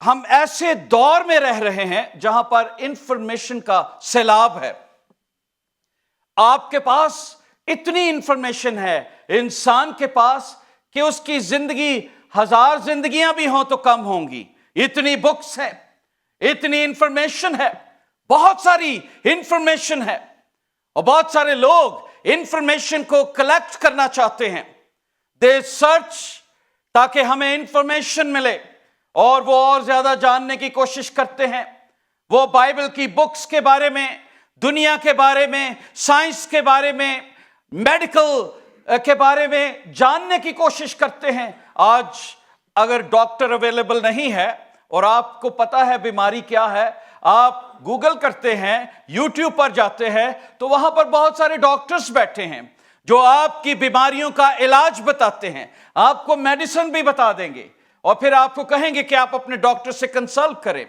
ہم ایسے دور میں رہ رہے ہیں جہاں پر انفارمیشن کا سیلاب ہے. آپ کے پاس اتنی انفارمیشن ہے انسان کے پاس کہ اس کی زندگی 1000 زندگیاں بھی ہوں تو کم ہوں گی. اتنی بکس ہے، اتنی انفارمیشن ہے، بہت ساری انفارمیشن ہے، اور بہت سارے لوگ انفارمیشن کو کلیکٹ کرنا چاہتے ہیں. دے سرچ تاکہ ہمیں انفارمیشن ملے، اور وہ اور زیادہ جاننے کی کوشش کرتے ہیں. وہ بائبل کی بکس کے بارے میں، دنیا کے بارے میں، سائنس کے بارے میں، میڈیکل کے بارے میں جاننے کی کوشش کرتے ہیں. آج اگر ڈاکٹر اویلیبل نہیں ہے اور آپ کو پتا ہے بیماری کیا ہے، آپ گوگل کرتے ہیں، یوٹیوب پر جاتے ہیں، تو وہاں پر بہت سارے ڈاکٹرز بیٹھے ہیں جو آپ کی بیماریوں کا علاج بتاتے ہیں، آپ کو میڈیسن بھی بتا دیں گے، اور پھر آپ کو کہیں گے کہ آپ اپنے ڈاکٹر سے کنسلٹ کریں.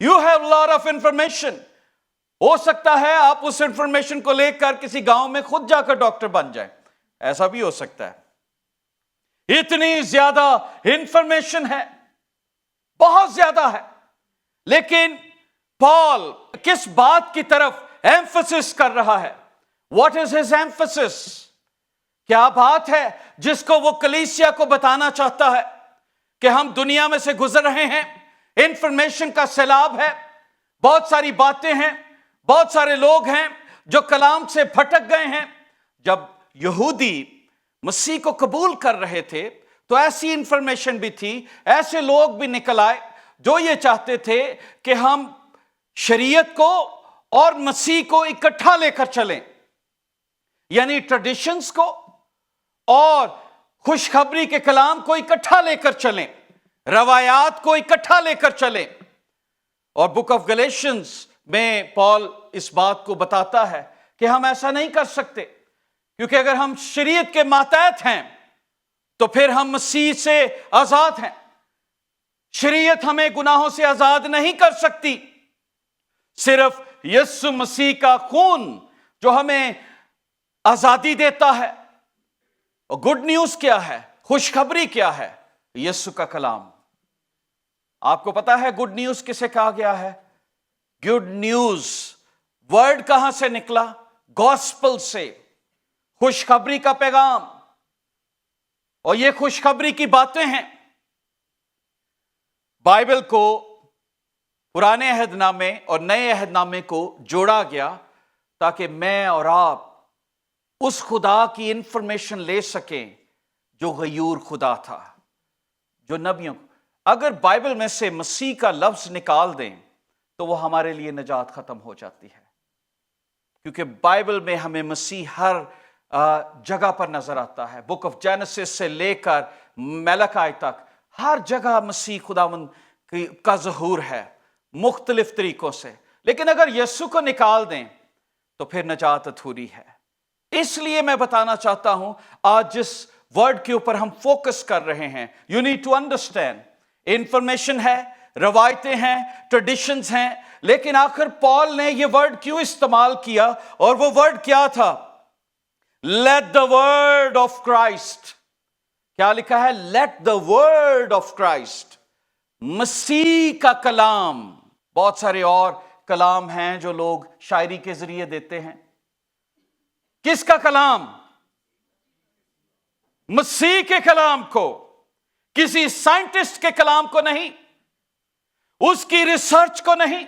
You have lot of information. ہو سکتا ہے آپ اس انفارمیشن کو لے کر کسی گاؤں میں خود جا کر ڈاکٹر بن جائیں، ایسا بھی ہو سکتا ہے. اتنی زیادہ انفارمیشن ہے، بہت زیادہ ہے. لیکن پال کس بات کی طرف ایمفسس کر رہا ہے؟ What is his emphasis? کیا بات ہے جس کو وہ کلیسیا کو بتانا چاہتا ہے؟ کہ ہم دنیا میں سے گزر رہے ہیں، انفارمیشن کا سیلاب ہے، بہت ساری باتیں ہیں، بہت سارے لوگ ہیں جو کلام سے بھٹک گئے ہیں. جب یہودی مسیح کو قبول کر رہے تھے تو ایسی انفارمیشن بھی تھی، ایسے لوگ بھی نکل آئے جو یہ چاہتے تھے کہ ہم شریعت کو اور مسیح کو اکٹھا لے کر چلیں، یعنی ٹریڈیشنز کو اور خوشخبری کے کلام کو اکٹھا لے کر چلیں، روایات کو اکٹھا لے کر چلیں. اور بک آف گلیشنز میں پال اس بات کو بتاتا ہے کہ ہم ایسا نہیں کر سکتے، کیونکہ اگر ہم شریعت کے ماتحت ہیں تو پھر ہم مسیح سے آزاد ہیں. شریعت ہمیں گناہوں سے آزاد نہیں کر سکتی، صرف یسوع مسیح کا خون جو ہمیں آزادی دیتا ہے. اور گڈ نیوز کیا ہے؟ خوشخبری کیا ہے؟ یسوع کا کلام. آپ کو پتا ہے گڈ نیوز کسے کہا گیا ہے؟ گڈ نیوز ورڈ کہاں سے نکلا؟ گاسپل سے، خوشخبری کا پیغام. اور یہ خوشخبری کی باتیں ہیں. بائبل کو پرانے عہد نامے اور نئے عہد نامے کو جوڑا گیا تاکہ میں اور آپ اس خدا کی انفارمیشن لے سکیں جو غیور خدا تھا، جو نبیوں. اگر بائبل میں سے مسیح کا لفظ نکال دیں تو وہ ہمارے لیے نجات ختم ہو جاتی ہے، کیونکہ بائبل میں ہمیں مسیح ہر جگہ پر نظر آتا ہے. بک آف جینیسس سے لے کر ملاکی تک ہر جگہ مسیح خداوند کا ظہور ہے مختلف طریقوں سے. لیکن اگر یسوع کو نکال دیں تو پھر نجات ادھوری ہے. اس لیے میں بتانا چاہتا ہوں آج جس ورڈ کے اوپر ہم فوکس کر رہے ہیں، you need to understand. Information ہے، روایتیں ہیں، ٹریڈیشنز ہیں، لیکن آخر پال نے یہ ورڈ کیوں استعمال کیا؟ اور وہ ورڈ کیا تھا؟ Let the word of Christ. کیا لکھا ہے؟ Let the word of Christ. مسیح کا کلام. بہت سارے اور کلام ہیں جو لوگ شاعری کے ذریعے دیتے ہیں. کس کا کلام؟ مسیح کے کلام کو، کسی سائنٹسٹ کے کلام کو نہیں، اس کی ریسرچ کو نہیں.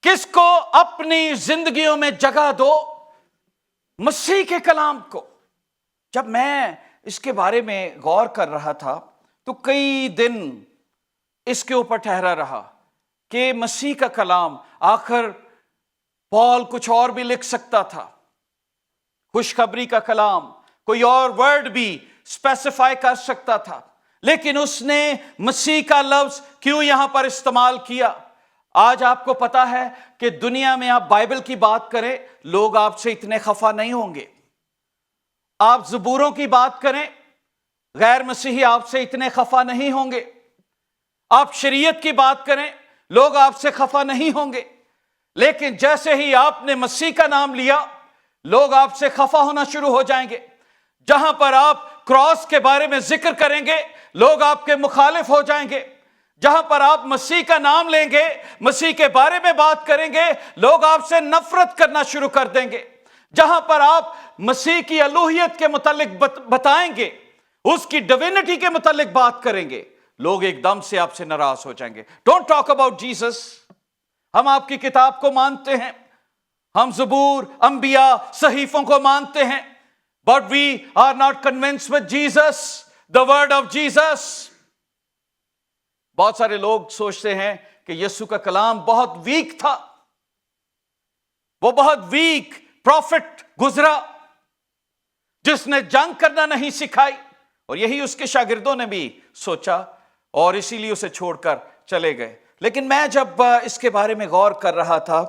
کس کو اپنی زندگیوں میں جگہ دو؟ مسیح کے کلام کو. جب میں اس کے بارے میں غور کر رہا تھا تو کئی دن اس کے اوپر ٹھہرا رہا کہ مسیح کا کلام، آخر پال کچھ اور بھی لکھ سکتا تھا. خوشخبری کا کلام، کوئی اور ورڈ بھی اسپیسیفائی کر سکتا تھا، لیکن اس نے مسیح کا لفظ کیوں یہاں پر استعمال کیا؟ آج آپ کو پتا ہے کہ دنیا میں آپ بائبل کی بات کریں، لوگ آپ سے اتنے خفا نہیں ہوں گے. آپ زبوروں کی بات کریں، غیر مسیحی آپ سے اتنے خفا نہیں ہوں گے. آپ شریعت کی بات کریں، لوگ آپ سے خفا نہیں ہوں گے. لیکن جیسے ہی آپ نے مسیح کا نام لیا، لوگ آپ سے خفا ہونا شروع ہو جائیں گے. جہاں پر آپ کراس کے بارے میں ذکر کریں گے، لوگ آپ کے مخالف ہو جائیں گے. جہاں پر آپ مسیح کا نام لیں گے، مسیح کے بارے میں بات کریں گے، لوگ آپ سے نفرت کرنا شروع کر دیں گے۔ جہاں پر آپ مسیح کی الوہیت کے متعلق بتائیں گے، اس کی ڈیوینٹی کے متعلق بات کریں گے، لوگ ایک دم سے آپ سے ناراض ہو جائیں گے۔ ڈونٹ ٹاک اباؤٹ جیسس، ہم آپ کی کتاب کو مانتے ہیں، ہم زبور، انبیاء، صحیفوں کو مانتے ہیں، but we are not convinced with Jesus, the word of Jesus۔ بہت سارے لوگ سوچتے ہیں کہ یسوع کا کلام بہت ویک تھا، وہ بہت ویک پروفٹ گزرا جس نے جنگ کرنا نہیں سکھائی، اور یہی اس کے شاگردوں نے بھی سوچا اور اسی لیے اسے چھوڑ کر چلے گئے۔ لیکن میں جب اس کے بارے میں غور کر رہا تھا،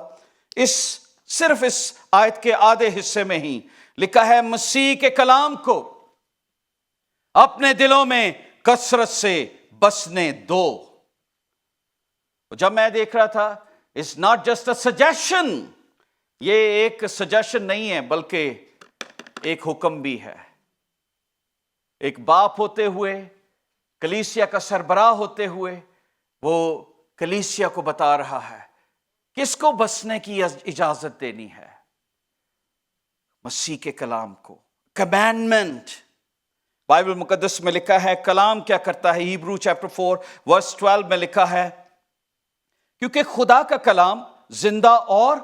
صرف اس آیت کے آدھے حصے میں ہی لکھا ہے مسیح کے کلام کو اپنے دلوں میں کثرت سے بسنے دو۔ جب میں دیکھ رہا تھا، it's not just a suggestion، یہ ایک سجیشن نہیں ہے بلکہ ایک حکم بھی ہے۔ ایک باپ ہوتے ہوئے، کلیسیا کا سربراہ ہوتے ہوئے، وہ کلیسیا کو بتا رہا ہے کس کو بسنے کی اجازت دینی ہے؟ مسیح کے کلام کو۔ کمانڈمنٹ، بائبل مقدس میں لکھا ہے کلام کیا کرتا ہے؟ ہیبرو چیپٹر 4 ورس 12 میں لکھا ہے کیونکہ خدا کا کلام زندہ اور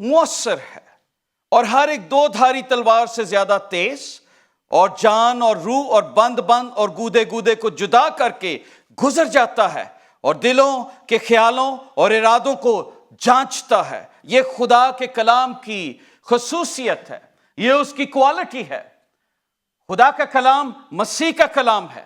مؤثر ہے اور ہر ایک دو دھاری تلوار سے زیادہ تیز اور جان اور روح اور بند اور گودے گودے کو جدا کر کے گزر جاتا ہے اور دلوں کے خیالوں اور ارادوں کو جانچتا ہے۔ یہ خدا کے کلام کی خصوصیت ہے، یہ اس کی کوالٹی ہے۔ خدا کا کلام مسیح کا کلام ہے۔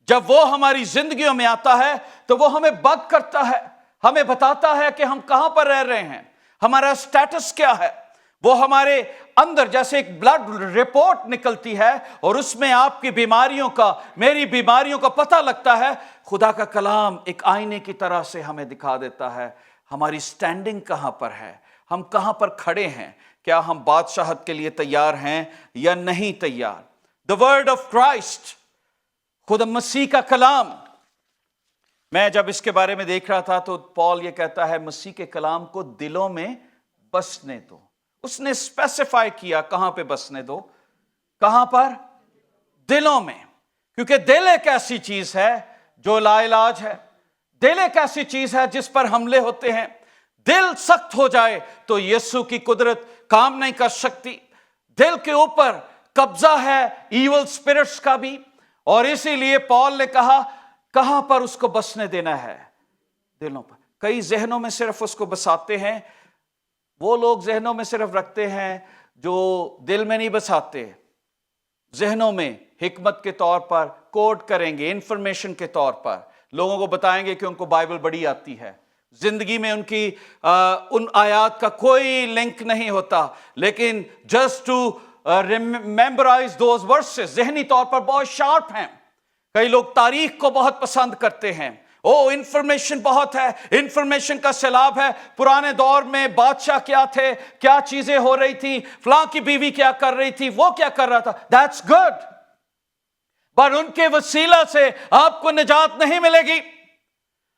جب وہ ہماری زندگیوں میں آتا ہے تو وہ ہمیں بگ کرتا ہے، ہمیں بتاتا ہے کہ ہم کہاں پر رہ رہے ہیں، ہمارا سٹیٹس کیا ہے۔ وہ ہمارے اندر جیسے ایک بلڈ رپورٹ نکلتی ہے اور اس میں آپ کی بیماریوں کا، میری بیماریوں کا پتہ لگتا ہے۔ خدا کا کلام ایک آئینے کی طرح سے ہمیں دکھا دیتا ہے ہماری سٹینڈنگ کہاں پر ہے، ہم کہاں پر کھڑے ہیں، کیا ہم بادشاہت کے لیے تیار ہیں یا نہیں تیار۔ The word of Christ، خدا مسیح کا کلام۔ میں جب اس کے بارے میں دیکھ رہا تھا تو پال یہ کہتا ہے مسیح کے کلام کو دلوں میں بسنے دو۔ اس نے اسپیسیفائی کیا کہاں پہ بسنے دو، کہاں پر؟ دلوں میں، کیونکہ دل ایک ایسی چیز ہے جو لا علاج ہے، دل ایک ایسی چیز ہے جس پر حملے ہوتے ہیں۔ دل سخت ہو جائے تو یسوع کی قدرت کام نہیں کر سکتی۔ دل کے اوپر قبضہ ہے ایول اسپرٹس کا بھی، اور اسی لیے پال نے کہا کہاں پر اس کو بسنے دینا ہے؟ دلوں پر۔ کئی ذہنوں میں صرف اس کو بساتے ہیں، وہ لوگ ذہنوں میں صرف رکھتے ہیں جو دل میں نہیں بساتے، ذہنوں میں حکمت کے طور پر کوٹ کریں گے، انفارمیشن کے طور پر لوگوں کو بتائیں گے کہ ان کو بائبل بڑی آتی ہے، زندگی میں ان کی ان آیات کا کوئی لنک نہیں ہوتا، لیکن جسٹ ٹو ریمبرائز دوز ورسز، ذہنی طور پر بہت شارپ ہیں۔ کئی لوگ تاریخ کو بہت پسند کرتے ہیں، انفارمیشن بہت ہے، انفارمیشن کا سیلاب ہے، پرانے دور میں بادشاہ کیا تھے، کیا چیزیں ہو رہی تھی، فلاں کی بیوی کیا کر رہی تھی، وہ کیا کر رہا تھا، دیٹس گڈ، پر ان کے وسیلہ سے آپ کو نجات نہیں ملے گی۔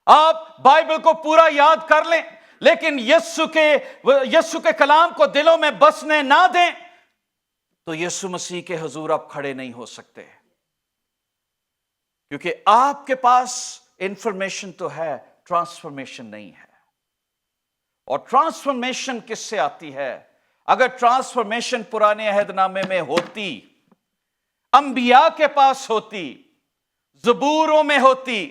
آپ بائبل کو پورا یاد کر لیں لیکن یسوع کے کلام کو دلوں میں بسنے نہ دیں تو یسوع مسیح کے حضور آپ کھڑے نہیں ہو سکتے، کیونکہ آپ کے پاس انفارمیشن تو ہے، ٹرانسفارمیشن نہیں ہے۔ اور ٹرانسفارمیشن کس سے آتی ہے؟ اگر ٹرانسفارمیشن پرانے عہد نامے میں ہوتی، انبیاء کے پاس ہوتی، زبوروں میں ہوتی،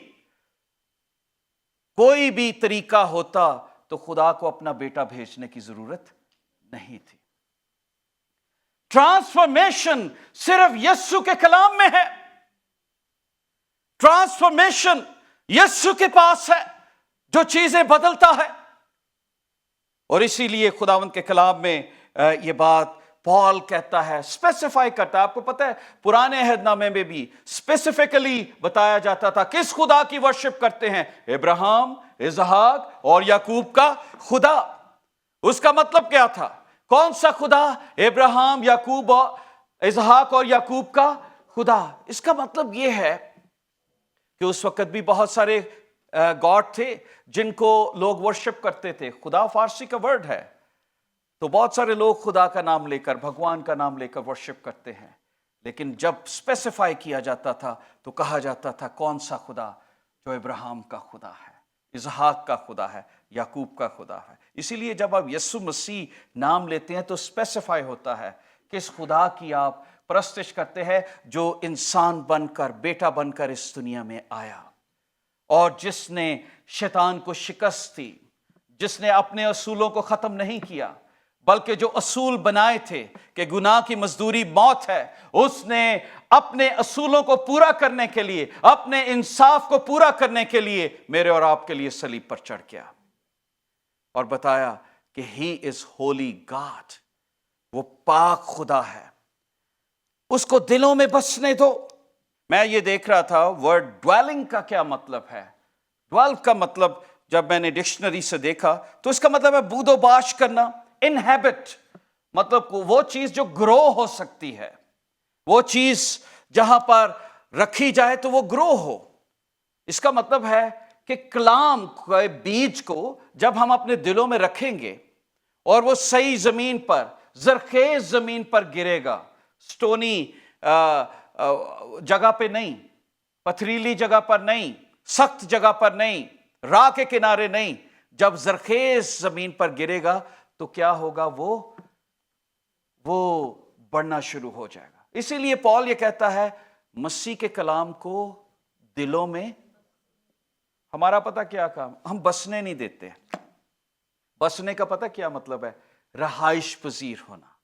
کوئی بھی طریقہ ہوتا تو خدا کو اپنا بیٹا بھیجنے کی ضرورت نہیں تھی۔ ٹرانسفارمیشن صرف یسوع کے کلام میں ہے، ٹرانسفارمیشن یسوع کے پاس ہے جو چیزیں بدلتا ہے۔ اور اسی لیے خداوند کے کلام میں یہ بات پال کہتا ہے، اسپیسیفائی کرتا ہے۔ آپ کو پتہ ہے پرانے عہد نامے میں بھی اسپیسیفکلی بتایا جاتا تھا کس خدا کی ورشپ کرتے ہیں، ابراہیم، اسحاق اور یعقوب کا خدا۔ اس کا مطلب کیا تھا؟ کون سا خدا؟ ابراہیم، یعقوب، اسحاق اور یعقوب کا خدا۔ اس کا مطلب یہ ہے کہ اس وقت بھی بہت سارے गॉड थे जिनको लोग वर्शिप करते थे। खुदा फारसी का वर्ड है, तो बहुत सारे लोग खुदा का नाम लेकर, भगवान का नाम लेकर वर्शिप करते हैं, लेकिन जब स्पेसिफाई किया जाता था तो कहा जाता था कौन सा खुदा? जो इब्राहिम का खुदा है, इसहाक का खुदा है, याकूब का खुदा है। इसीलिए जब आप यीशु मसीह नाम लेते हैं तो स्पेसिफाई होता है किस खुदा की आप परस्तिश करते हैं, जो इंसान बनकर, बेटा बनकर इस दुनिया में आया और जिसने शैतान को शिकस्त दी, जिसने अपने असूलों को खत्म नहीं किया, बल्कि जो असूल बनाए थे कि गुनाह की मजदूरी मौत है, उसने अपने असूलों को पूरा करने के लिए, अपने इंसाफ को पूरा करने के लिए मेरे और आपके लिए सलीब पर चढ़ गया और बताया कि ही इज होली गॉड, वो पाक खुदा है, उसको दिलों में बसने दो। मैं ये देख रहा था वर्ड ड्वेलिंग का क्या मतलब है। ड्वेल का मतलब जब मैंने डिक्शनरी से देखा तो इसका मतलब है बूदोबाश करना, इनहैबिट, मतलब वो चीज जो ग्रो हो सकती है, वो चीज जहां पर रखी जाए तो वो ग्रो हो। इसका मतलब है कि कलाम के बीज को जब हम अपने दिलों में रखेंगे और वो सही जमीन पर, जरखेज जमीन पर गिरेगा, स्टोनी जगह पे नहीं, पथरीली जगह पर नहीं, सख्त जगह पर नहीं, राह के किनारे नहीं, जब जरखेज जमीन पर गिरेगा तो क्या होगा? वो बढ़ना शुरू हो जाएगा। इसीलिए पौल ये कहता है मसीह के कलाम को दिलों में, हमारा पता क्या काम, हम बसने नहीं देते। बसने का पता क्या मतलब है? रहाइश पजीर होना,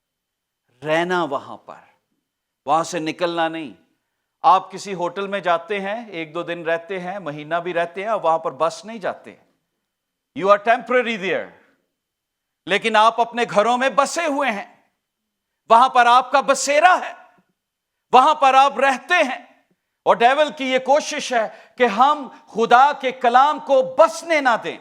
रहना वहां पर, वहां से निकलना नहीं। आप किसी होटल में जाते हैं, एक दो दिन रहते हैं, महीना भी रहते हैं, वहां पर बस नहीं जाते। यू आर टेम्पररी देयर, लेकिन आप अपने घरों में बसे हुए हैं, वहां पर आपका बसेरा है, वहां पर आप रहते हैं। और डेविल की यह कोशिश है कि हम खुदा के कलाम को बसने ना दें,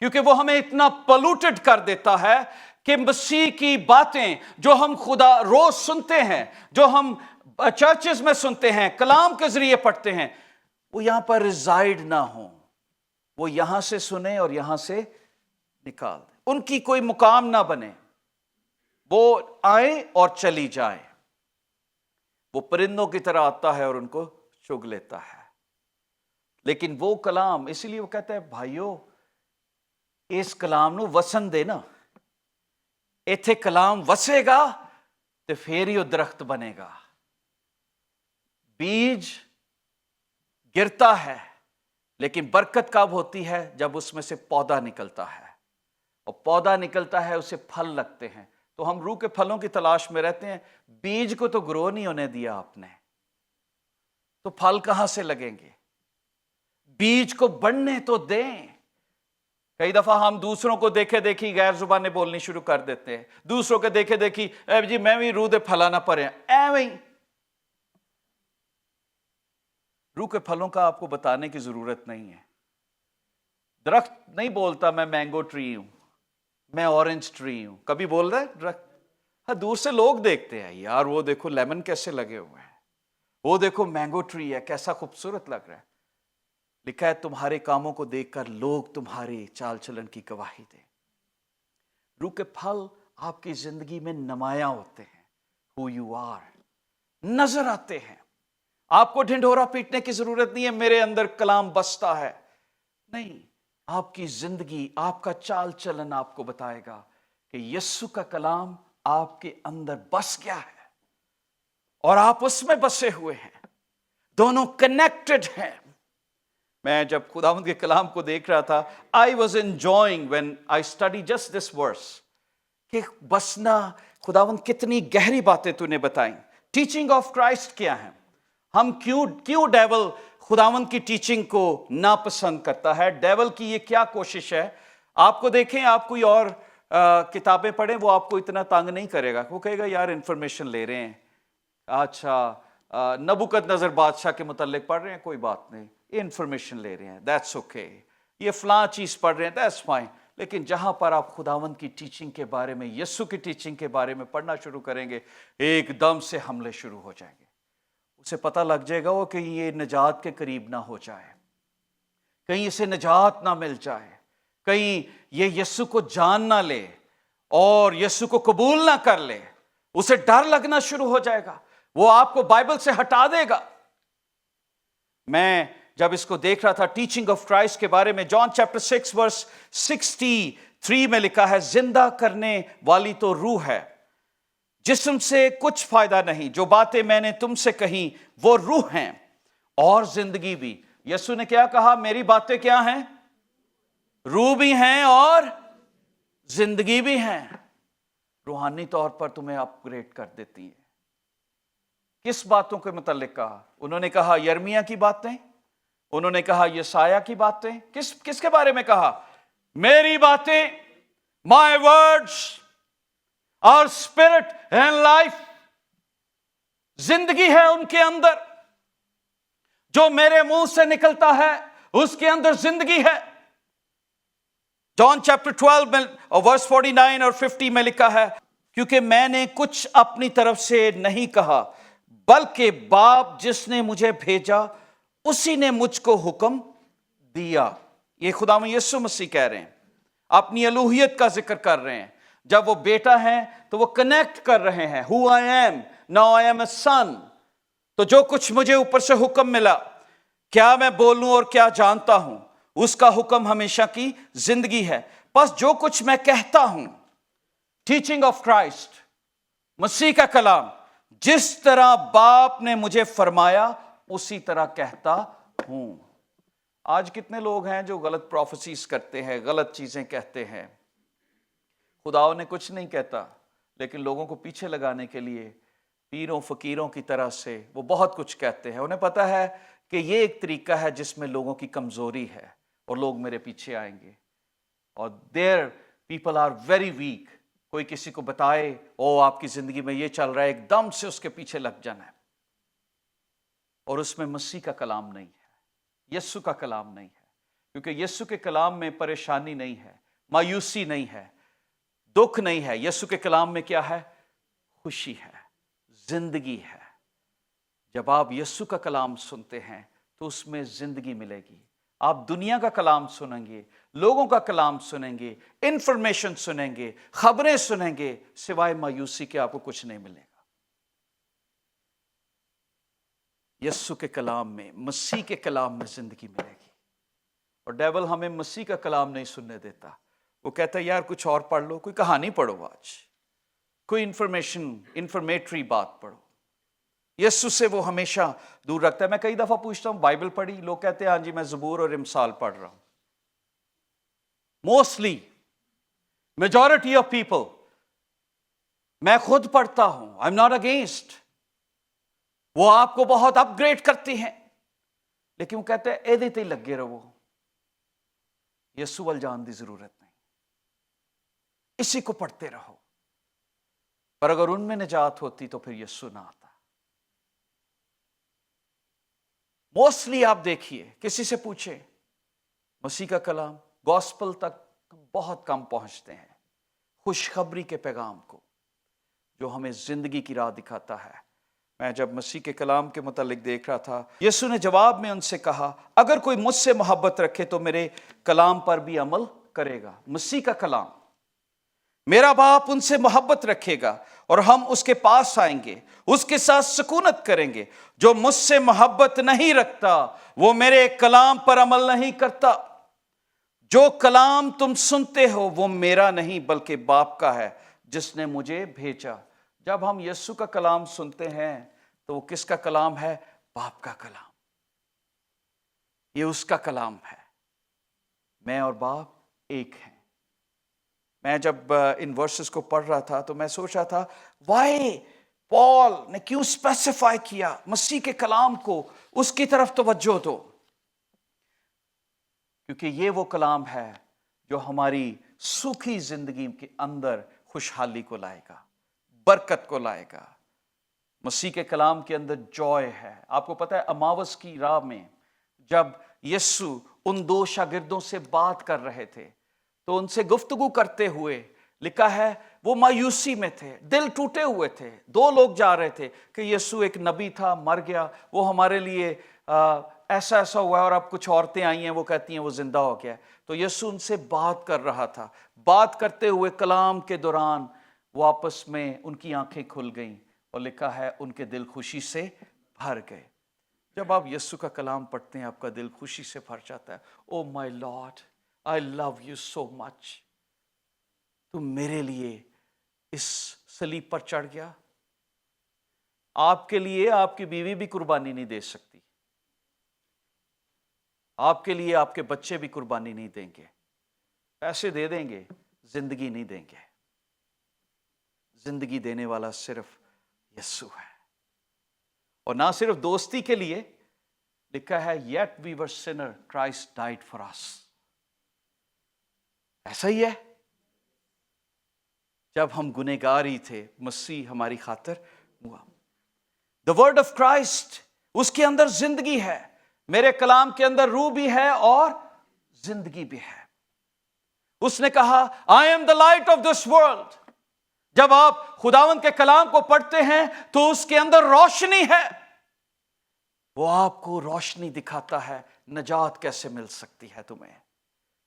क्योंकि वो हमें इतना पोल्यूटेड कर देता है कि मसीह की बातें जो हम खुदा रोज सुनते हैं, जो हम चर्चेस में सुनते हैं, कलाम के जरिए पढ़ते हैं, वो यहां पर रिजाइड ना हो, वो यहां से सुने और यहां से निकाल दे, उनकी कोई मुकाम ना बने, वो आए और चली जाए। वो परिंदों की तरह आता है और उनको चुग लेता है। लेकिन वो कलाम, इसीलिए वो कहता है भाइयों इस कलाम ਨੂੰ ਵਸਣ ਦੇ ਨਾ, ਇੱਥੇ कलाम ਵਸੇਗਾ तो फिर ही वो दरख्त बनेगा। बीज गिरता है, लेकिन बरकत कब होती है? जब उसमें से पौधा निकलता है, और पौधा निकलता है उसे फल लगते हैं। तो हम रूह के फलों की तलाश में रहते हैं, बीज को तो ग्रो नहीं होने दिया आपने, तो फल कहां से लगेंगे? बीज को बढ़ने तो दें। कई दफा हम दूसरों को देखे देखी गैर जुबानें बोलनी शुरू कर देते हैं, दूसरों के देखे देखी जी मैं भी रूह दे फला ना परे, एवं रूह के फलों का आपको बताने की जरूरत नहीं है। दरख्त नहीं बोलता मैं मैंगो ट्री हूं, मैं ऑरेंज ट्री हूं, कभी बोल रहा है दरख्त? हाँ, दूर से लोग देखते हैं, यार वो देखो लेमन कैसे लगे हुए हैं, वो देखो मैंगो ट्री है कैसा खूबसूरत लग रहा है। लिखा है तुम्हारे कामों को देखकर लोग तुम्हारे चाल चलन की गवाही दें। रूह के फल आपकी जिंदगी में नुमायां होते हैं, हु यू आर नजर आते हैं। आपको ढिंढोरा पीटने की जरूरत नहीं है मेरे अंदर कलाम बसता है, नहीं, आपकी जिंदगी, आपका चाल चलन आपको बताएगा कि यीशु का कलाम आपके अंदर बस गया है और आप उसमें बसे हुए हैं, दोनों कनेक्टेड हैं। मैं जब खुदावंद के कलाम को देख रहा था, I was enjoying when I study just this verse, कि बसना, खुदावंद कितनी गहरी बातें तूने बताई। टीचिंग ऑफ क्राइस्ट क्या है, हम क्यों डेविल खुदावंद की टीचिंग को नापसंद करता है, डेविल की ये क्या कोशिश है। आपको देखें, आप कोई और किताबें पढ़ें, वो आपको इतना तंग नहीं करेगा, वो कहेगा यार इन्फॉर्मेशन ले रहे हैं, अच्छा नबूकदनेस्सर बादशाह के मुतालिक पढ़ रहे हैं, कोई बात नहीं, इंफॉर्मेशन ले रहे हैं, दैट्स ओके, ये फलां चीज पढ़ रहे हैं, दैट्स फाइन। लेकिन जहां पर आप खुदावंद की टीचिंग के बारे में, यीशु की टीचिंग के बारे में पढ़ना शुरू करेंगे, एकदम से हमले शुरू हो जाएंगे। उसे पता लग जाएगा वो कि ये निजात के करीब ना हो जाए, کہیں اسے نجات نہ مل جائے، کہیں یہ یسوع کو جان نہ لے اور یسوع کو قبول نہ کر لے، اسے ڈر لگنا شروع ہو جائے گا، وہ آپ کو بائبل سے ہٹا دے گا۔ میں جب اس کو دیکھ رہا تھا ٹیچنگ آف کرائسٹ کے بارے میں، جان چیپٹر 6 ورس 63 میں لکھا ہے، زندہ کرنے والی تو روح ہے، جسم سے کچھ فائدہ نہیں، جو باتیں میں نے تم سے کہیں وہ روح ہیں اور زندگی بھی۔ یسوع نے کیا کہا؟ میری باتیں کیا ہیں؟ روح بھی ہیں اور زندگی بھی ہیں، روحانی طور پر تمہیں اپ گریڈ کر دیتی ہیں۔ کس باتوں کے متعلق کہا؟ انہوں نے کہا یرمیہ کی باتیں، انہوں نے کہا یسایہ کی باتیں۔ کس کے بارے میں کہا؟ میری باتیں، my words are spirit and life، زندگی ہے ان کے اندر، جو میرے منہ سے نکلتا ہے اس کے اندر زندگی ہے۔ جان چیپٹر 12 میں ورس 49 اور 50 میں لکھا ہے، کیونکہ میں نے کچھ اپنی طرف سے نہیں کہا، بلکہ باپ جس نے مجھے بھیجا اسی نے مجھ کو حکم دیا۔ یہ خداوند یسوع مسیح کہہ رہے ہیں، اپنی الوہیت کا ذکر کر رہے ہیں۔ جب وہ بیٹا ہیں تو وہ کنیکٹ کر رہے ہیں، who I am, now I am a son۔ تو جو کچھ مجھے اوپر سے حکم ملا، کیا میں بولوں اور کیا جانتا ہوں، اس کا حکم ہمیشہ کی زندگی ہے۔ بس جو کچھ میں کہتا ہوں، ٹیچنگ آف کرائسٹ، مسیح کا کلام، جس طرح باپ نے مجھے فرمایا اسی طرح کہتا ہوں۔ آج کتنے لوگ ہیں جو غلط پروفیسیز کرتے ہیں، غلط چیزیں کہتے ہیں۔ خدا نے کچھ نہیں کہتا، لیکن لوگوں کو پیچھے لگانے کے لیے پیروں فقیروں کی طرح سے وہ بہت کچھ کہتے ہیں۔ انہیں پتا ہے کہ یہ ایک طریقہ ہے جس میں لوگوں کی کمزوری ہے اور لوگ میرے پیچھے آئیں گے، اور their people are very weak. کوئی کسی کو بتائے او آپ کی زندگی میں یہ چل رہا ہے، ایک دم سے اس کے پیچھے لگ جانا ہے، اور اس میں مسیح کا کلام نہیں ہے، یسوع کا کلام نہیں ہے، کیونکہ یسوع کے کلام میں پریشانی نہیں ہے، مایوسی نہیں ہے، دکھ نہیں ہے۔ یسوع کے کلام میں کیا ہے؟ خوشی ہے، زندگی ہے۔ جب آپ یسوع کا کلام سنتے ہیں تو اس میں زندگی ملے گی۔ آپ دنیا کا کلام سنیں گے، لوگوں کا کلام سنیں گے، انفارمیشن سنیں گے، خبریں سنیں گے، سوائے مایوسی کے آپ کو کچھ نہیں ملے گا۔ یسوع کے کلام میں، مسیح کے کلام میں زندگی ملے گی۔ اور ڈیول ہمیں مسیح کا کلام نہیں سننے دیتا، وہ کہتا ہے یار کچھ اور پڑھ لو، کوئی کہانی پڑھو، آج کوئی انفارمیٹری بات پڑھو۔ یسوع سے وہ ہمیشہ دور رکھتا ہے۔ میں کئی دفعہ پوچھتا ہوں بائبل پڑھی؟ لوگ کہتے ہیں ہاں جی میں زبور اور امثال پڑھ رہا ہوں۔ موسٹلی میجورٹی آف پیپل، میں خود پڑھتا ہوں، آئی ایم ناٹ اگینسٹ، وہ آپ کو بہت اپ گریڈ کرتی ہیں، لیکن وہ کہتے ہیں ایدے تے لگے رہو، یسوع ول جان دی ضرورت نہیں، اسی کو پڑھتے رہو۔ پر اگر ان میں نجات ہوتی تو پھر یسوع نہ آتا۔ موسٹلی آپ دیکھیے، کسی سے پوچھیں مسیح کا کلام، گاسپل تک بہت کم پہنچتے ہیں، خوشخبری کے پیغام کو جو ہمیں زندگی کی راہ دکھاتا ہے۔ میں جب مسیح کے کلام کے متعلق دیکھ رہا تھا، یسوع نے جواب میں ان سے کہا اگر کوئی مجھ سے محبت رکھے تو میرے کلام پر بھی عمل کرے گا۔ مسیح کا کلام، میرا باپ ان سے محبت رکھے گا اور ہم اس کے پاس آئیں گے، اس کے ساتھ سکونت کریں گے۔ جو مجھ سے محبت نہیں رکھتا وہ میرے کلام پر عمل نہیں کرتا۔ جو کلام تم سنتے ہو وہ میرا نہیں بلکہ باپ کا ہے جس نے مجھے بھیجا۔ جب ہم یسوع کا کلام سنتے ہیں تو وہ کس کا کلام ہے؟ باپ کا کلام، یہ اس کا کلام ہے۔ میں اور باپ ایک ہیں۔ میں جب ان ورسز کو پڑھ رہا تھا تو میں سوچ رہا تھا وائی پال نے کیوں اسپیسیفائی کیا مسیح کے کلام کو، اس کی طرف توجہ دو، کیونکہ یہ وہ کلام ہے جو ہماری سوکھی زندگی کے اندر خوشحالی کو لائے گا، برکت کو لائے گا۔ مسیح کے کلام کے اندر جوائے ہے۔ آپ کو پتہ ہے اماوس کی راہ میں جب یسوع ان دو شاگردوں سے بات کر رہے تھے تو ان سے گفتگو کرتے ہوئے لکھا ہے وہ مایوسی میں تھے، دل ٹوٹے ہوئے تھے۔ دو لوگ جا رہے تھے کہ یسوع ایک نبی تھا، مر گیا، وہ ہمارے لیے ایسا ایسا ہوا ہے، اور اب کچھ عورتیں آئی ہیں وہ کہتی ہیں وہ زندہ ہو گیا ہے. تو یسوع ان سے بات کر رہا تھا. بات کرتے ہوئے کلام کے دوران وہ آپس میں ان کی آنکھیں کھل گئیں، اور لکھا ہے ان کے دل خوشی سے بھر گئے. جب آپ یسوع کا کلام پڑھتے ہیں آپ کا دل خوشی سے بھر جاتا ہے. Oh my lord, I love you so much. تم میرے لیے اس صلیب پر چڑھ گیا. آپ کے لیے آپ کی بیوی بھی قربانی نہیں دے سکتی، آپ کے لیے آپ کے بچے بھی قربانی نہیں دیں گے. پیسے دے دیں گے، زندگی نہیں دیں گے. زندگی دینے والا صرف یسوع ہے. اور نہ صرف دوستی کے لیے، لکھا ہے yet we were sinner Christ died for us. ایسا ہی ہے، جب ہم گنہگار ہی تھے مسیح ہماری خاطر ہوا. The word of Christ، اس کے اندر زندگی ہے. میرے کلام کے اندر روح بھی ہے اور زندگی بھی ہے. اس نے کہا I am the light of this world. جب آپ خداوند کے کلام کو پڑھتے ہیں تو اس کے اندر روشنی ہے. وہ آپ کو روشنی دکھاتا ہے نجات کیسے مل سکتی ہے تمہیں.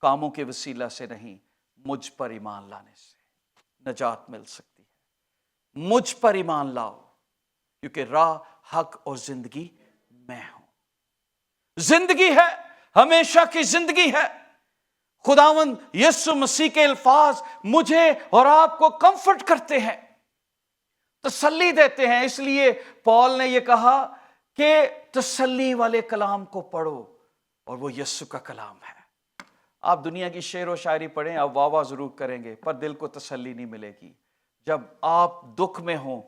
کاموں کے وسیلہ سے نہیں، مجھ پر ایمان لانے سے نجات مل سکتی ہے. مجھ پر ایمان لاؤ، کیونکہ راہ، حق اور زندگی میں ہوں. زندگی ہے، ہمیشہ کی زندگی ہے. خداوند یسوع مسیح کے الفاظ مجھے اور آپ کو کمفرٹ کرتے ہیں، تسلی دیتے ہیں. اس لیے پال نے یہ کہا کہ تسلی والے کلام کو پڑھو، اور وہ یسوع کا کلام ہے. آپ دنیا کی شعر و شاعری پڑھیں، آپ واہ واہ ضرور کریں گے، پر دل کو تسلی نہیں ملے گی. جب آپ دکھ میں ہوں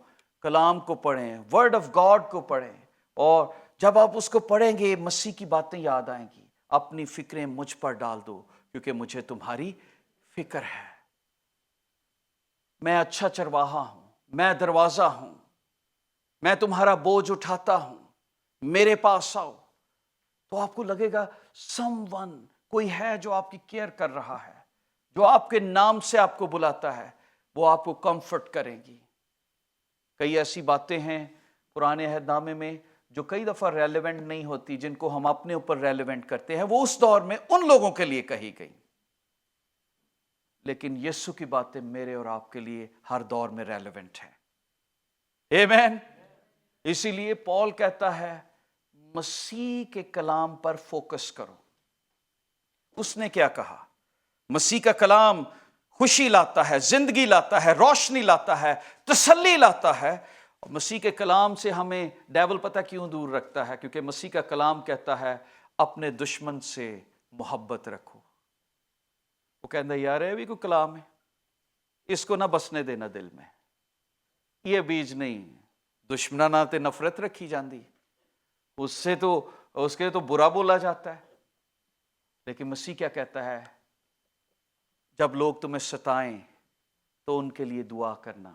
کلام کو پڑھیں، ورڈ آف گاڈ کو پڑھیں، اور جب آپ اس کو پڑھیں گے مسیح کی باتیں یاد آئیں گی. اپنی فکریں مجھ پر ڈال دو، کیونکہ مجھے تمہاری فکر ہے. میں اچھا چرواہا ہوں، میں دروازہ ہوں، میں تمہارا بوجھ اٹھاتا ہوں، میرے پاس آؤ. تو آپ کو لگے گا سم ون، کوئی ہے جو آپ کی کیئر کر رہا ہے، جو آپ کے نام سے آپ کو بلاتا ہے. وہ آپ کو کمفرٹ کریں گی. کئی ایسی باتیں ہیں پرانے عہد نامے میں جو کئی دفعہ ریلیونٹ نہیں ہوتی، جن کو ہم اپنے اوپر ریلیونٹ کرتے ہیں، وہ اس دور میں ان لوگوں کے لیے کہی گئی. لیکن یسوع کی باتیں میرے اور آپ کے لیے ہر دور میں ریلیونٹ ہیں. آمین. اسی لیے پال کہتا ہے مسیح کے کلام پر فوکس کرو. اس نے کیا کہا؟ مسیح کا کلام خوشی لاتا ہے، زندگی لاتا ہے، روشنی لاتا ہے، تسلی لاتا ہے. مسیح کے کلام سے ہمیں ڈیول پتہ کیوں دور رکھتا ہے؟ کیونکہ مسیح کا کلام کہتا ہے اپنے دشمن سے محبت رکھو. وہ کہتا ہے یار یہ بھی کوئی کلام ہے، اس کو نہ بسنے دینا دل میں. یہ بیج نہیں، دشمناں نال تے نفرت رکھی جاندی، اس کے تو برا بولا جاتا ہے. لیکن مسیح کیا کہتا ہے؟ جب لوگ تمہیں ستائیں تو ان کے لیے دعا کرنا،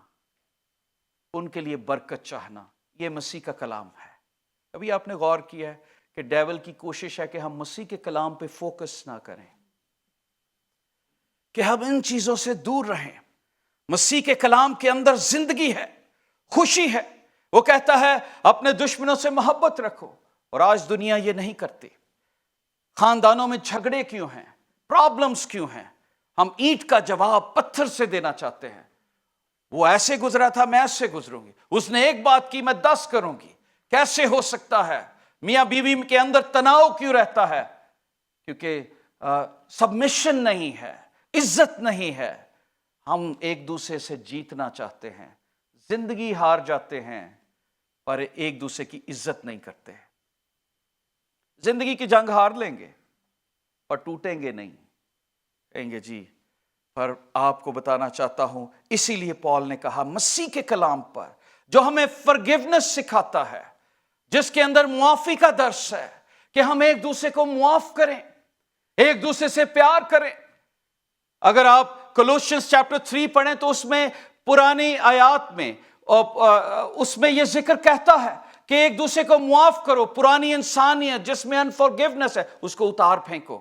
ان کے لیے برکت چاہنا. یہ مسیح کا کلام ہے. ابھی آپ نے غور کیا ہے کہ ڈیول کی کوشش ہے کہ ہم مسیح کے کلام پہ فوکس نہ کریں، کہ ہم ان چیزوں سے دور رہیں. مسیح کے کلام کے اندر زندگی ہے، خوشی ہے. وہ کہتا ہے اپنے دشمنوں سے محبت رکھو. اور آج دنیا یہ نہیں کرتی. خاندانوں میں جھگڑے کیوں ہیں؟ پرابلمز کیوں ہیں؟ ہم اینٹ کا جواب پتھر سے دینا چاہتے ہیں. وہ ایسے گزرا تھا، میں ایسے گزروں گی. اس نے ایک بات کی، میں 10 کروں گی. کیسے ہو سکتا ہے؟ میاں بیوی کے اندر تناؤ کیوں رہتا ہے؟ کیونکہ سبمیشن نہیں ہے، عزت نہیں ہے. ہم ایک دوسرے سے جیتنا چاہتے ہیں، زندگی ہار جاتے ہیں، پر ایک دوسرے کی عزت نہیں کرتے. زندگی کی جنگ ہار لیں گے پر ٹوٹیں گے نہیں. کہیں گے جی، پر آپ کو بتانا چاہتا ہوں، اسی لیے پال نے کہا مسیح کے کلام پر جو ہمیں فرگیونس سکھاتا ہے، جس کے اندر معافی کا درس ہے کہ ہم ایک دوسرے کو معاف کریں، ایک دوسرے سے پیار کریں. اگر آپ کولوسینس چیپٹر 3 پڑھیں تو اس میں پرانی آیات میں اس میں یہ ذکر کہتا ہے کہ ایک دوسرے کو معاف کرو. پرانی انسانیت جس میں انفارگیونس ہے اس کو اتار پھینکو.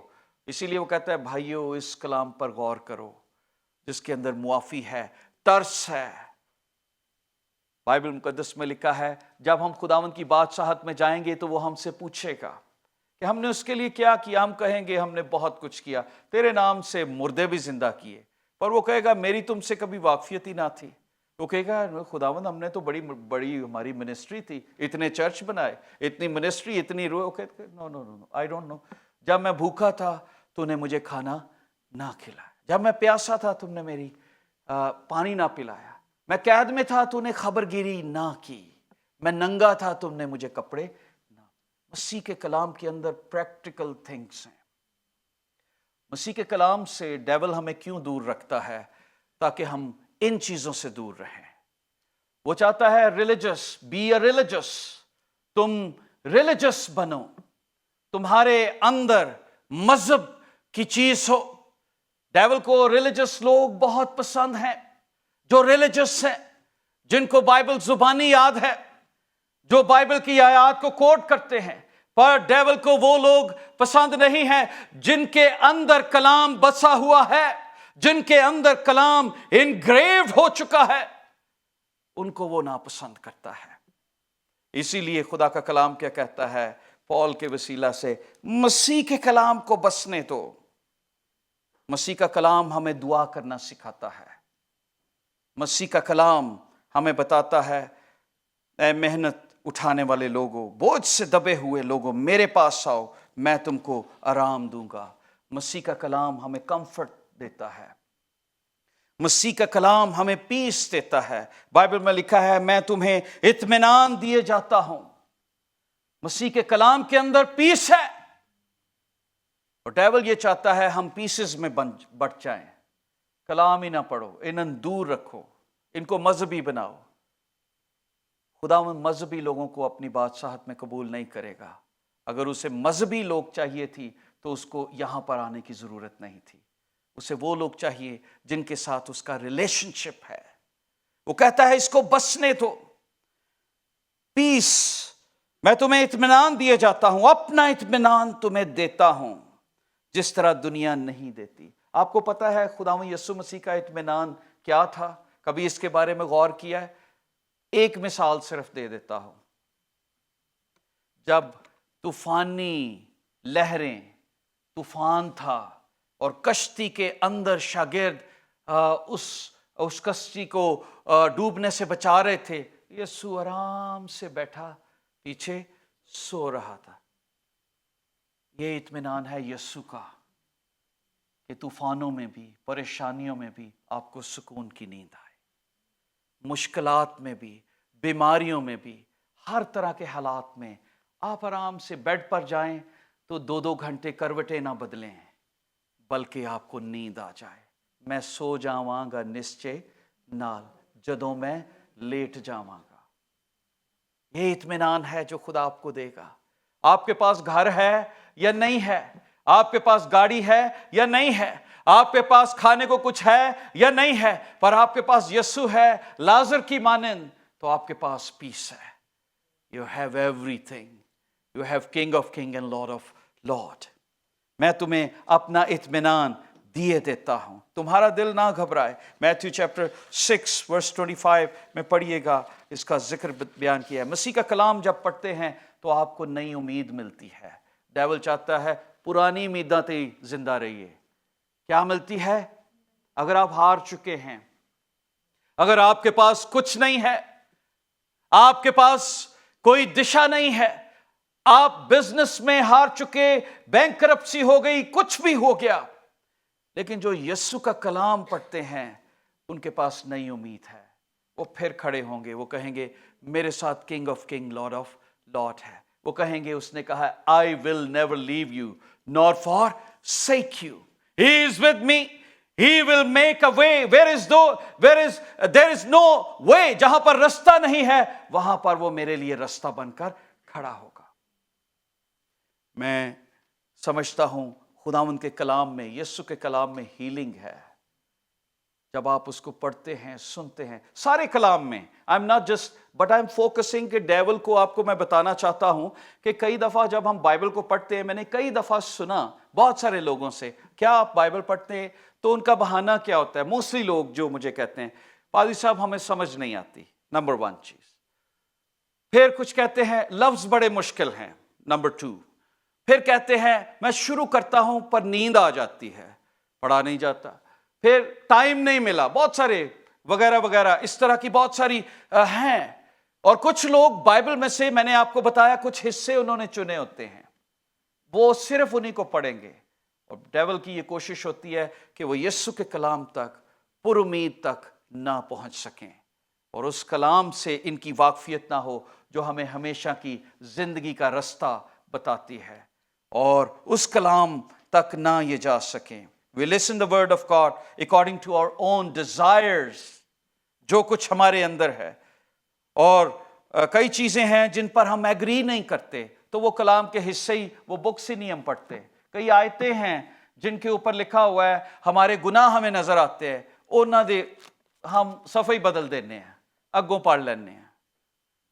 اسی لیے وہ کہتا ہے بھائیو اس کلام پر غور کرو جس کے اندر معافی ہے، ترس ہے. बाइबल मुकद्दस में लिखा है जब हम खुदावंद की बादशाहत में जाएंगे तो वो हमसे पूछेगा कि हमने उसके लिए क्या किया। हम कहेंगे हमने बहुत कुछ किया, तेरे नाम से मुर्दे भी जिंदा किए। पर वो कहेगा मेरी तुमसे कभी वाकफियत ही ना थी। वो कहेगा खुदावंद हमने तो बड़ी बड़ी हमारी मिनिस्ट्री थी, इतने चर्च बनाए, इतनी मिनिस्ट्री, इतनी no no no no, I don't know. जब मैं भूखा था तूने मुझे खाना ना खिलाया, जब मैं प्यासा था तुमने मेरी पानी ना पिलाया, मैं कैद में था तूने खबरगिरी ना की, मैं नंगा था तुमने मुझे कपड़े ना। मसीह के कलाम के अंदर प्रैक्टिकल थिंग्स हैं। मसीह के कलाम से डेविल हमें क्यों दूर रखता है? ताकि हम इन चीजों से दूर रहें। वो चाहता है रिलीजियस, बी अ रिलीजियस, तुम रिलीजियस बनो, तुम्हारे अंदर मजहब की चीज हो। डेविल को रिलीजियस लोग बहुत पसंद हैं, जो रिलीजियस हैं, जिनको बाइबल जुबानी याद है, जो बाइबल की आयत को कोट करते हैं। पर डेविल को वो लोग पसंद नहीं हैं जिनके अंदर कलाम बसा हुआ है, जिनके अंदर कलाम इनग्रेव्ड हो चुका है, उनको वो नापसंद करता है। इसीलिए खुदा का कलाम क्या कहता है पौल के वसीला से, मसीह के कलाम को बसने दो। मसीह का कलाम हमें दुआ करना सिखाता है। मसीह का कलाम हमें बताता है, ऐ मेहनत उठाने वाले लोगों, बोझ से दबे हुए लोगों, मेरे पास आओ, मैं तुमको आराम दूंगा। मसीह का कलाम हमें कंफर्ट देता है। मसीह का कलाम हमें पीस देता है। बाइबल में लिखा है मैं तुम्हें इत्मीनान दिए जाता हूं। मसीह के कलाम के अंदर पीस है। और डेविल ये चाहता है हम पीसेस में बट जाएं। कलाम ही ना पढ़ो, इन्हें दूर रखो, इनको मजहबी बनाओ। खुदावंद मजहबी लोगों को अपनी बादशाहत में कबूल नहीं करेगा। अगर उसे मजहबी लोग चाहिए थी तो उसको यहां पर आने की जरूरत नहीं थी। उसे वो लोग चाहिए जिनके साथ उसका रिलेशनशिप है। वो कहता है इसको बसने दो। पीस, मैं तुम्हें इत्मीनान दिए जाता हूं, अपना इत्मीनान तुम्हें देता हूं, जिस तरह दुनिया नहीं देती। आपको पता है खुदावंद यीशु मसीह का इत्मीनान क्या था? कभी इसके बारे में गौर किया है? एक मिसाल सिर्फ दे देता हूं। जब तूफानी लहरें, तूफान था और कश्ती के अंदर शागिर्द उस कश्ती को डूबने से बचा रहे थे, यीशु आराम से बैठा पीछे सो रहा था। ये इत्मीनान है यीशु का कि तूफानों में भी, परेशानियों में भी आपको सुकून की नींद आए, मुश्किलात में भी, बीमारियों में भी, हर तरह के हालात में आप आराम से बेड पर जाएं तो 2-2 घंटे करवटें ना बदलें, बल्कि आपको नींद आ जाए। मैं सो जावांगा निश्चय नाल, जदों मैं लेट जावांगा। ये इत्मीनान है जो खुदा आपको देगा। आपके पास घर है या नहीं है, आपके पास गाड़ी है या नहीं है, आपके पास खाने को कुछ है या नहीं है, पर आपके पास यीशु है लाजर की मानंद, तो आपके पास पीस है। You have everything, you have king of king and Lord of Lord. मैं तुम्हें अपना इत्मीनान दिए देता हूं, तुम्हारा दिल ना घबराए। मैथ्यू चैप्टर 6 वर्स 25 में पढ़िएगा, इसका जिक्र बयान किया है। मसीह का कलाम जब पढ़ते हैं तो आपको नई उम्मीद मिलती है। डेविल चाहता है पुरानी उम्मीदां ते जिंदा रहिए। क्या मिलती है? अगर आप हार चुके हैं, अगर आपके पास कुछ नहीं है, आपके पास कोई दिशा नहीं है, आप बिजनेस में हार चुके, बैंकरप्सी हो गई, कुछ भी हो गया, लेकिन जो यीशु का कलाम पढ़ते हैं उनके पास नई उम्मीद है। वो फिर खड़े होंगे, वो कहेंगे मेरे साथ king of king lord of lord है। वो कहेंगे उसने कहा I will never leave you nor forsake you, he is with me, he will make a way there is no way. जहां पर रास्ता नहीं है वहां पर वो मेरे लिए रास्ता बनकर खड़ा होगा। मैं समझता हूं खुदावंद के कलाम में, यीशु के कलाम में हीलिंग है। जब आप उसको पढ़ते हैं, सुनते हैं, सारे कलाम में, I am not just but I am focusing कि डेविल को आपको मैं बताना चाहता हूं कि कई दफा जब हम बाइबल को पढ़ते हैं, मैंने कई दफा सुना बहुत सारे लोगों से, क्या आप बाइबल पढ़ते हैं? तो उनका बहाना क्या होता है? मोस्टली लोग जो मुझे कहते हैं पादरी साहब हमें समझ नहीं आती, नंबर 1 चीज। फिर कुछ कहते हैं लफ्ज बड़े मुश्किल हैं, नंबर 2। फिर कहते हैं मैं शुरू करता हूं पर नींद आ जाती है, पढ़ा नहीं जाता। फिर टाइम नहीं मिला, बहुत सारे वगैरह वगैरह, इस तरह की बहुत सारी हैं। और कुछ लोग बाइबल में से, मैंने आपको बताया कुछ हिस्से उन्होंने चुने होते हैं, वो सिर्फ उन्हीं को पढ़ेंगे। और डेविल की ये कोशिश होती है कि वो यीशु के कलाम तक पुरुमीद तक ना पहुंच सकें, और उस कलाम से इनकी वाकफियत ना हो जो हमें हमेशा की जिंदगी का रास्ता बताती है, और उस कलाम तक ना ये जा सकें। We listen the word of God according to our own desires, जो कुछ हमारे अंदर है। और कई चीजें हैं जिन पर हम एग्री नहीं करते, तो वो कलाम के हिस्से ही, वो बुक्स ही नहीं हम पढ़ते। कई आयतें हैं जिनके ऊपर लिखा हुआ है हमारे गुनाह हमें नजर आते हैं, ਉਹਨਾਂ ਦੇ हम सफ़े बदल देने हैं, अगों पढ़ लेने हैं।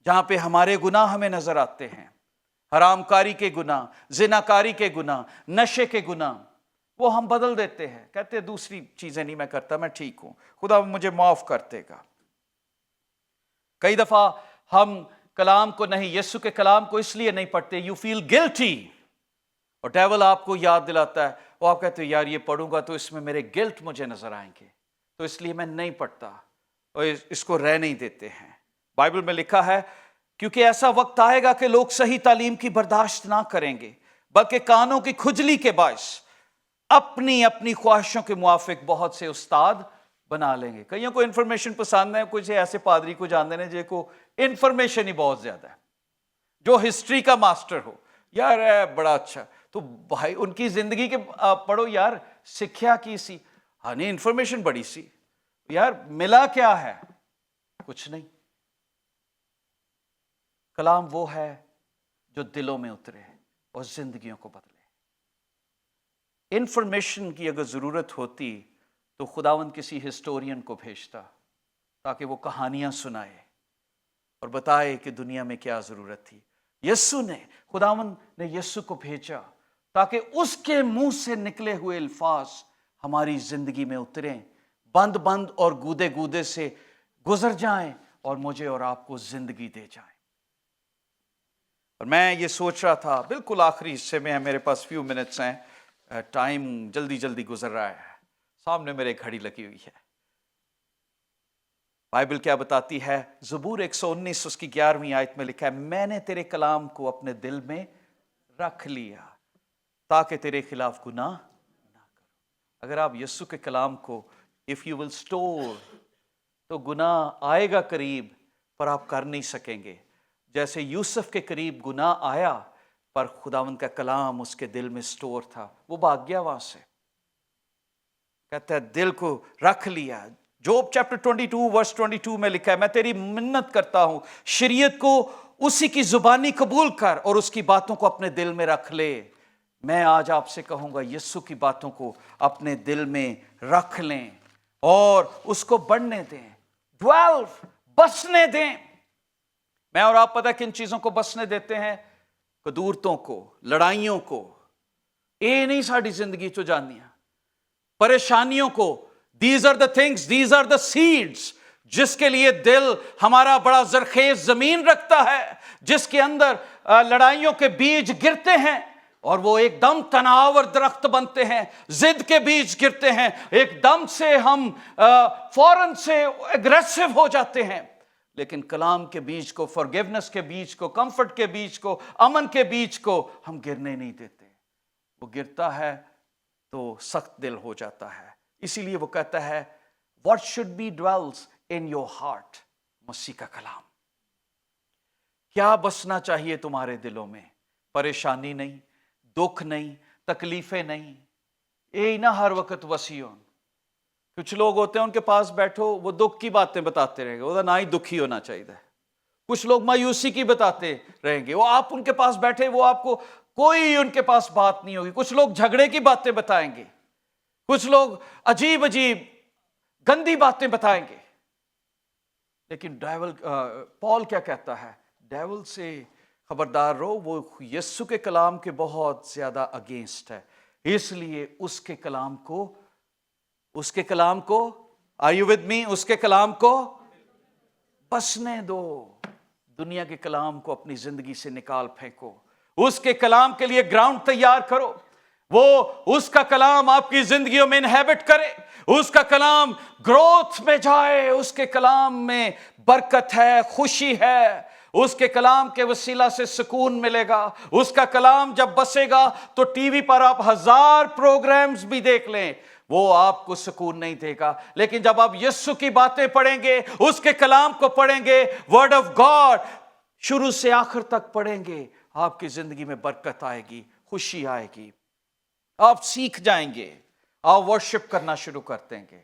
जहां पे हमारे गुनाह हमें नजर आते हैं, हरामकारी के गुनाह, जिनाकारी के गुनाह, नशे के गुनाह, वो हम बदल देते हैं, कहते हैं दूसरी चीजें नहीं मैं करता, मैं ठीक हूं, खुदा मुझे माफ कर देगा। कई दफा हम कलाम को नहीं, यीशु के कलाम को इसलिए नहीं पढ़ते, यू फील गिल्टी, और डेविल आपको याद दिलाता है, वो आप कहते हो यार ये पढ़ूंगा तो इसमें मेरे गिल्ट मुझे नजर आएंगे, तो इसलिए मैं नहीं पढ़ता, और इसको रह नहीं देते हैं। बाइबल में लिखा है क्योंकि ऐसा वक्त आएगा कि लोग सही तालीम की बर्दाश्त ना करेंगे, बल्कि कानों की खुजली के बायस अपनी अपनी ख्वाहिशों के मुआफिक बहुत से उस्ताद बना लेंगे। कईयों को इन्फॉर्मेशन पसंद है, कुछ ऐसे पादरी को जानते हैं जिनको इन्फॉर्मेशन ही बहुत ज्यादा है, जो हिस्ट्री का मास्टर हो, यार बड़ा अच्छा, तो भाई उनकी जिंदगी के पढ़ो यार, सिक्ख्या की सी, हाँ नहीं इन्फॉर्मेशन बड़ी सी, यार मिला क्या है, कुछ नहीं। कलाम वो है जो दिलों में उतरे और जिंदगियों को बदले। इंफॉर्मेशन की अगर जरूरत होती तो खुदावंद किसी हिस्टोरियन को भेजता ताकि वो कहानियां सुनाए और बताए कि दुनिया में क्या जरूरत थी। यीशु ने, खुदावंद ने यीशु को भेजा ताकि उसके मुंह से निकले हुए अल्फाज हमारी जिंदगी में उतरें, बंद बंद और गूदे गूदे से गुजर जाएं और मुझे और आपको जिंदगी दे जाएं। और मैं ये सोच रहा था, बिल्कुल आखिरी हिस्से में है, मेरे पास फ्यू मिनट्स हैं, टाइम जल्दी जल्दी गुजर रहा है, सामने मेरे घड़ी लगी हुई है। बाइबल क्या बताती है? ज़बूर 119 उसकी 11वीं आयत में लिखा है, मैंने तेरे कलाम को अपने दिल में रख लिया ताकि तेरे खिलाफ गुनाह ना करो। अगर आप यीशु के कलाम को इफ यू विल स्टोर, तो गुनाह आएगा करीब पर आप कर नहीं सकेंगे। जैसे यूसुफ के करीब गुनाह आया पर खुदावंद का कलाम उसके दिल में स्टोर था, वो भाग गया वहां से। कहता है दिल को रख लिया। जोब चैप्टर 22 वर्स 22 में लिखा है, मैं तेरी मिन्नत करता हूं, शरीयत को उसी की जुबानी कबूल कर और उसकी बातों को अपने दिल में रख ले। मैं आज आपसे कहूंगा यीशु की बातों को अपने दिल में रख लें और उसको बढ़ने दें, 12 बसने दें। मैं और आप पता किन चीजों को बसने देते हैं? कदूरतों को, लड़ाइयों को, ये नहीं साड़ी जिंदगी चो जानिया, परेशानियों को। These are the things, these are the seeds जिसके लिए दिल हमारा बड़ा जरखेज जमीन रखता है, जिसके अंदर लड़ाइयों के बीज गिरते हैं और वो एकदम तनाव और दरख्त बनते हैं। जिद के बीज गिरते हैं, एकदम से हम फौरन से एग्रेसिव हो जाते हैं। लेकिन कलाम के बीज को, फॉरगिवनेस के बीज को, कंफर्ट के बीज को, अमन के बीज को हम गिरने नहीं देते। वो गिरता है तो सख्त दिल हो जाता है। इसीलिए वो कहता है what should be dwells in your heart, मसीह का कलाम। क्या बसना चाहिए तुम्हारे दिलों में? परेशानी नहीं, दुख नहीं, तकलीफें नहीं, ये ना हर वक्त वसीयों। कुछ लोग होते हैं उनके पास बैठो वो दुख की बातें बताते रहेंगे, वो ना ही दुखी होना चाहिए। कुछ लोग मायूसी की बताते रहेंगे, वो आप उनके पास बैठे वो आपको कोई उनके पास बात नहीं होगी। कुछ लोग झगड़े की बातें बताएंगे, कुछ लोग अजीब अजीब गंदी बातें बताएंगे। लेकिन डेविल, पॉल क्या कहता है? डेविल से खबरदार रहो, वो यीशु के कलाम के बहुत ज्यादा अगेंस्ट है। इसलिए उसके कलाम को, आर यू विद मी? उसके कलाम को बसने दो। दुनिया के कलाम को अपनी जिंदगी से निकाल फेंको, उसके कलाम के लिए ग्राउंड तैयार करो। वो उसका कलाम आपकी जिंदगियों में इनहैबिट करे, उसका कलाम ग्रोथ में जाए, उसके कलाम में बरकत है, खुशी है, उसके कलाम के वसीला से सुकून मिलेगा। उसका कलाम जब बसेगा तो टीवी पर आप 1000 प्रोग्राम्स भी देख लें, वो आपको सुकून नहीं देगा। लेकिन जब आप यीशु की बातें पढ़ेंगे, उसके कलाम को पढ़ेंगे, वर्ड ऑफ गॉड शुरू से आखिर तक पढ़ेंगे, आपकी जिंदगी में बरकत आएगी, खुशी आएगी, आप सीख जाएंगे, आप वर्शिप करना शुरू कर देंगे।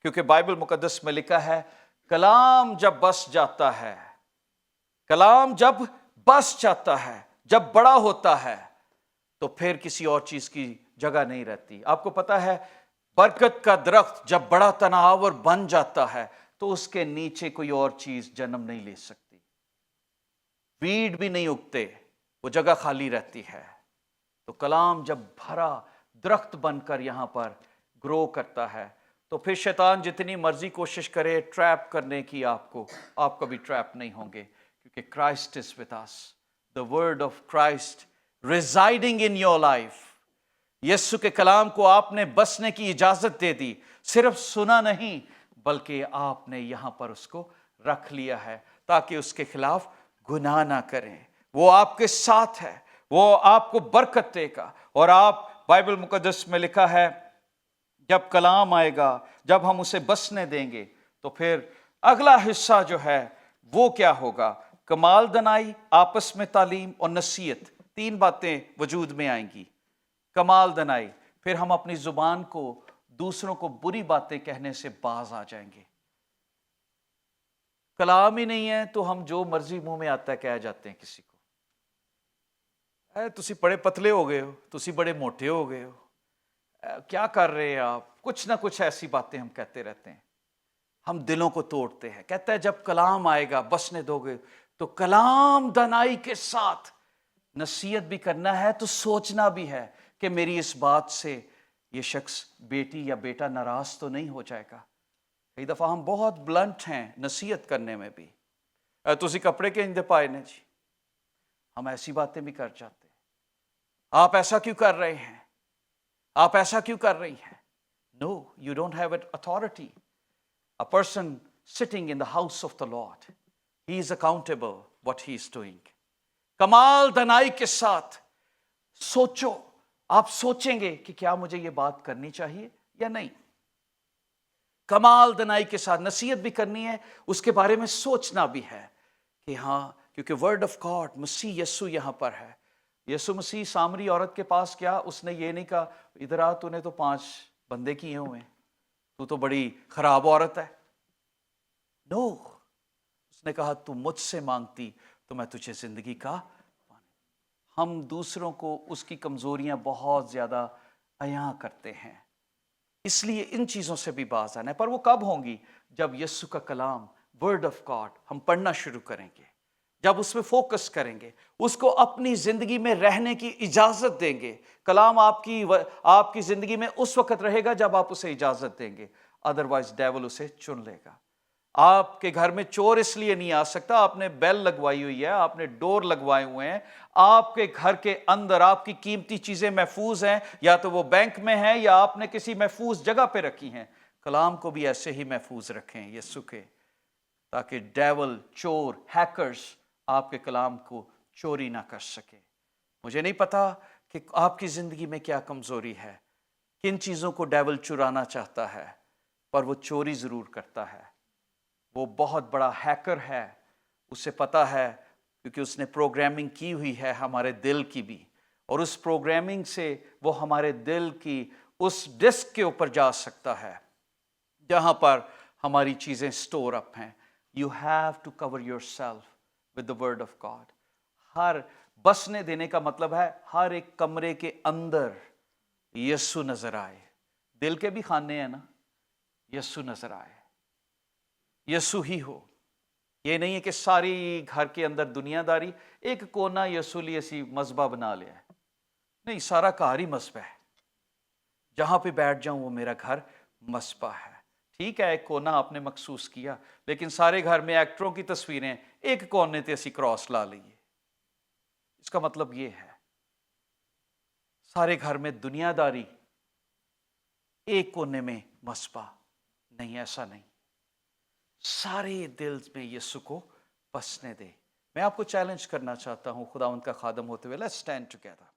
क्योंकि बाइबल मुकद्दस में लिखा है, कलाम जब बस जाता है, कलाम जब बस जाता है, जब बड़ा होता है, तो फिर किसी और चीज की जगह नहीं रहती। आपको पता है, बरकत का दरख्त जब बड़ा तनावर बन जाता है तो उसके नीचे कोई और चीज जन्म नहीं ले सकती, वीड भी नहीं उगते, वो जगह खाली रहती है। तो कलाम जब भरा दरख्त बनकर यहां पर ग्रो करता है, तो फिर शैतान जितनी मर्जी कोशिश करे ट्रैप करने की, आप कभी ट्रैप नहीं होंगे, क्योंकि Christ is with us, the word of Christ residing in your life. यीशु के कलाम को आपने बसने की इजाजत दे दी, सिर्फ सुना नहीं बल्कि आपने यहां पर उसको रख लिया है, ताकि उसके खिलाफ गुनाह ना करें। वो आपके साथ है, वो आपको बरकत देगा। और आप, बाइबल मुकद्दस में लिखा है, जब कलाम आएगा, जब हम उसे बसने देंगे, तो फिर अगला हिस्सा जो है वो क्या होगा? कमाल दनाई, आपस में तालीम और नसीहत, 3 बातें वजूद में आएंगी। कमाल दनाई, फिर हम अपनी जुबान को दूसरों को बुरी बातें कहने से बाज आ जाएंगे। कलाम ही नहीं है तो हम जो मर्जी मुंह में आता है कह जाते हैं किसी को, तुसी बड़े पतले हो गए हो, तुसी बड़े मोटे हो गए हो, क्या कर रहे हैं आप, कुछ ना कुछ ऐसी बातें हम कहते रहते हैं, हम दिलों को तोड़ते हैं। कहता है जब कलाम आएगा, बसने दोगे, तो कलाम दनाई के साथ नसीहत भी करना है, तो सोचना भी है कि मेरी इस बात से ये शख्स, बेटी या बेटा नाराज तो नहीं हो जाएगा। कई दफा हम बहुत ब्लंट हैं नसीहत करने में भी, तुसी कपड़े के इंदे पाए ने जी, हम ऐसी बातें भी कर जाते हैं। आप ऐसा क्यों कर रहे हैं, आप ऐसा क्यों कर रही हैं? No, you don't have that authority. A person sitting in the house of the lord, he is accountable what he is doing. Kamal दनाई के साथ सोचो, आप सोचेंगे कि क्या मुझे ये बात करनी चाहिए या नहीं। कमाल दनाई के साथ नसीहत भी करनी है, उसके बारे में सोचना भी है कि हाँ, क्योंकि वर्ड ऑफ गॉड, मसीह यीशु यहां पर है। यीशु मसीह सामरी औरत के पास क्या, उसने ये नहीं कहा इधर आ, तूने तो 5 बंदे किए हुए, तू तो बड़ी खराब औरत है। नो, उसने कहा तू मुझसे मांगती तो मैं तुझे जिंदगी का। हम दूसरों को उसकी कमजोरियां बहुत ज्यादा अयां करते हैं, इसलिए इन चीजों से भी बाज आना है। पर वो कब होंगी? जब यीशु का कलाम, वर्ड ऑफ गॉड हम पढ़ना शुरू करेंगे, जब उसमें फोकस करेंगे, उसको अपनी जिंदगी में रहने की इजाजत देंगे। कलाम आपकी जिंदगी में उस वक्त रहेगा जब आप उसे इजाजत देंगे, अदरवाइज डेविल उसे चुन लेगा। आपके घर में चोर इसलिए नहीं आ सकता, आपने बेल लगवाई हुई है, आपने डोर लगवाए हुए हैं, आपके घर के अंदर आपकी कीमती चीजें महफूज हैं, या तो वो बैंक में है या आपने किसी महफूज जगह पे रखी हैं। कलाम को भी ऐसे ही महफूज रखें यीशु के, ताकि डेविल, चोर, हैकर्स आपके कलाम को चोरी ना कर सके। मुझे नहीं पता कि आपकी जिंदगी में क्या कमजोरी है, किन चीजों को डेविल चुराना चाहता है, पर वो चोरी जरूर करता है। वो बहुत बड़ा हैकर है, उसे पता है, क्योंकि उसने प्रोग्रामिंग की हुई है हमारे दिल की भी, और उस प्रोग्रामिंग से वो हमारे दिल की उस डिस्क के ऊपर जा सकता है जहां पर हमारी चीजें स्टोर अप हैं। You have to cover yourself with the word of God. हर बसने देने का मतलब है हर एक कमरे के अंदर यीशु नजर आए। दिल के भी खाने हैं ना, यीशु नजर आए, यीशु ही हो। ये नहीं है कि सारी घर के अंदर दुनियादारी, एक कोना यीशु लिए सी मज़बा बना लिया है, नहीं, सारा घर ही मज़बा है। जहां पे बैठ जाऊं वो मेरा घर मज़बा है। ٹھیک ہے ایک کونا آپ نے مخصوص کیا، لیکن سارے گھر میں ایکٹروں کی تصویریں ایک کونے تے اسی کراس لا لئیے۔ اس کا مطلب یہ ہے سارے گھر میں دنیا داری ایک کونے میں مسبا نہیں، ایسا نہیں، سارے دل میں یسوع کو بسنے دے۔ میں آپ کو چیلنج کرنا چاہتا ہوں خداوند کا خادم ہوتے ہوئے، لیٹس اسٹینڈ ٹوگیدر۔